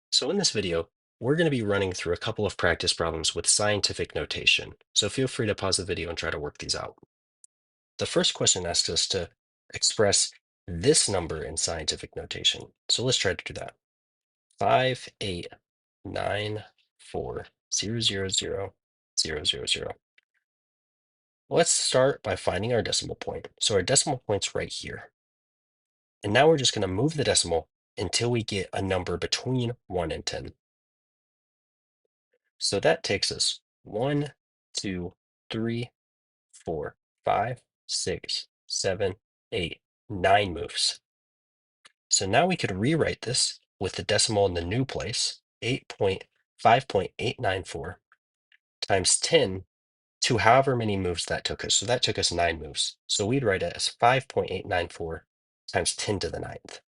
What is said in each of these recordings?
So in this video, we're going to be running through a couple of practice problems with scientific notation. So feel free to pause the video and try to work these out. The first question asks us to express this number in scientific notation. So let's try to do that. 589400000. Let's start by finding our decimal point. So our decimal point's right here. And now we're just going to move the decimal until we get a number between 1 and 10. So that takes us 1, 2, 3, 4, 5, 6, 7, 8, 9 moves. So now we could rewrite this with the decimal in the new place, 8.5.894 times 10 to however many moves that took us. So that took us 9 moves. So we'd write it as 5.894 times 10 to the ninth.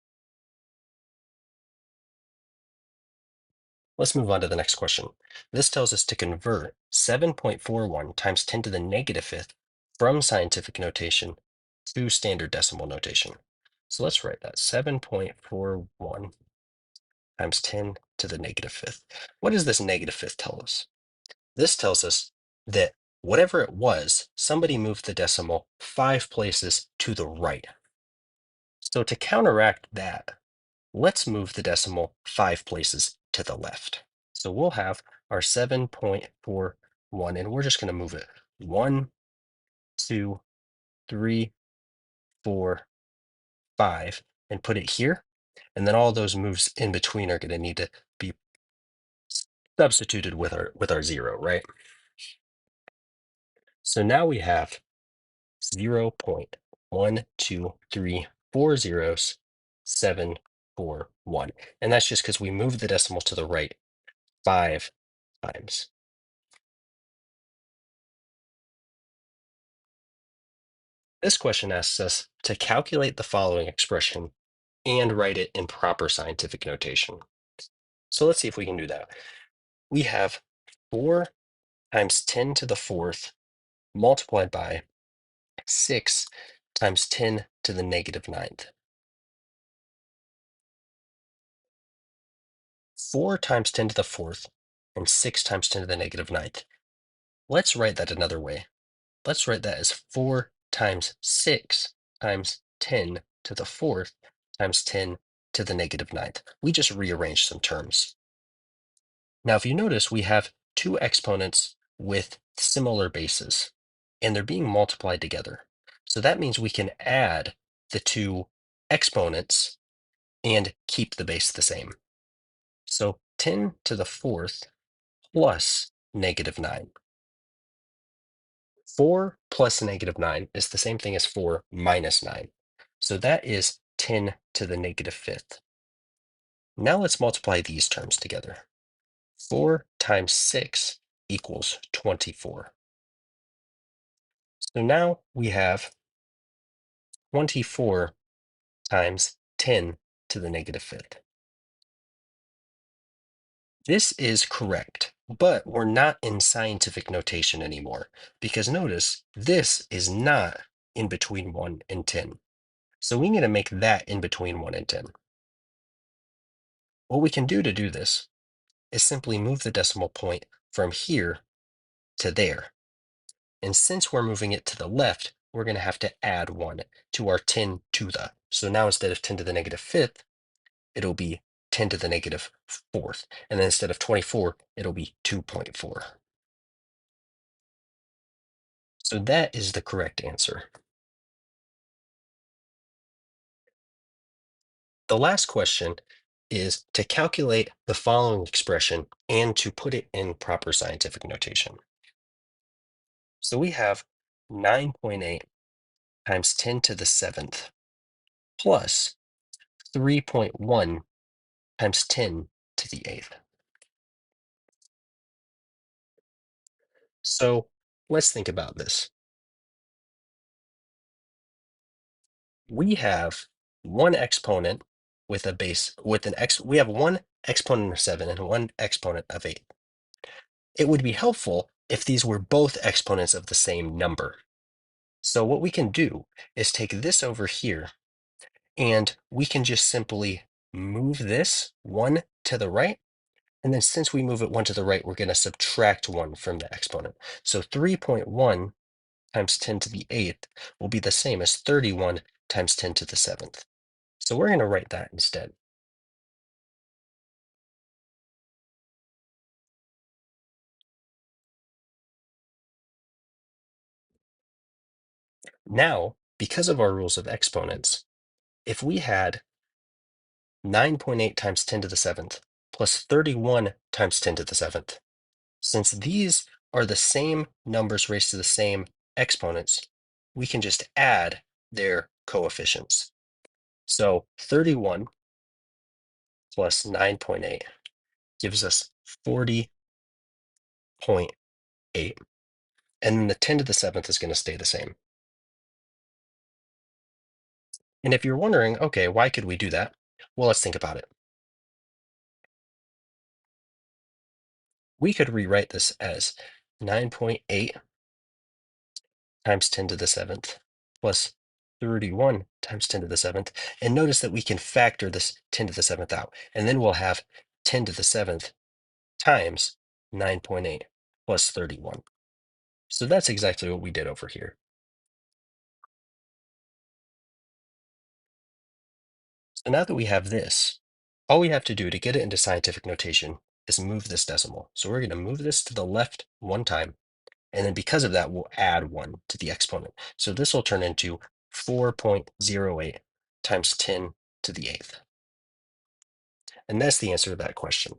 Let's move on to the next question. This tells us to convert 7.41 times 10 to the negative fifth from scientific notation to standard decimal notation. So let's write that 7.41 times 10 to the negative fifth. What does this negative fifth tell us? This tells us that whatever it was, somebody moved the decimal 5 places to the right. So to counteract that, let's move the decimal 5 places to the left. So we'll have our 7.41, and we're just going to move it 1, 2, 3, 4, 5, and put it here. And then all those moves in between are going to need to be substituted with our 0, right? So now we have 0.123400741. And that's just because we moved the decimal to the right 5 times. This question asks us to calculate the following expression and write it in proper scientific notation. So let's see if we can do that. We have 4 times 10 to the fourth multiplied by 6 times 10 to the negative ninth. 4 times 10 to the fourth and 6 times 10 to the negative ninth. Let's write that another way. Let's write that as 4 times 6 times 10 to the fourth times 10 to the negative ninth. We just rearranged some terms. Now, if you notice, we have two exponents with similar bases, and they're being multiplied together. So that means we can add the two exponents and keep the base the same. So 10 to the fourth plus negative 9. 4 plus negative 9 is the same thing as 4 minus 9. So that is 10 to the negative fifth. Now let's multiply these terms together. 4 times 6 equals 24. So now we have 24 times 10 to the negative fifth. This is correct, but we're not in scientific notation anymore because notice this is not in between 1 and 10. So we need to make that in between 1 and 10. What we can do to do this is simply move the decimal point from here to there. And since we're moving it to the left, we're going to have to add 1 to our 10 to the. So now instead of 10 to the negative fifth, it'll be 10 to the negative fourth. And then instead of 24, it'll be 2.4. So that is the correct answer. The last question is to calculate the following expression and to put it in proper scientific notation. So we have 9.8 times 10 to the seventh plus 3.1 times 10 to the eighth. So let's think about this. We have one exponent with a base with an x. We have one exponent of 7 and one exponent of 8. It would be helpful if these were both exponents of the same number. So what we can do is take this over here and we can just simply move this 1 to the right And then since we move it 1 to the right, we're going to subtract 1 from the exponent. So 3.1 times 10 to the 8th will be the same as 31 times 10 to the 7th. So we're going to write that instead. Now, because of our rules of exponents, if we had 9.8 times 10 to the 7th plus 31 times 10 to the 7th, since these are the same numbers raised to the same exponents, we can just add their coefficients. So 31 plus 9.8 gives us 40.8. And then the 10 to the 7th is going to stay the same. And if you're wondering, okay, why could we do that? Well, let's think about it. We could rewrite this as 9.8 times 10 to the 7th plus 31 times 10 to the 7th. And notice that we can factor this 10 to the 7th out. And then we'll have 10 to the 7th times 9.8 plus 31. So that's exactly what we did over here. So now that we have this, all we have to do to get it into scientific notation is move this decimal. So we're going to move this to the left 1 time. And then because of that, we'll add 1 to the exponent. So this will turn into 4.08 times 10 to the 8th. And that's the answer to that question.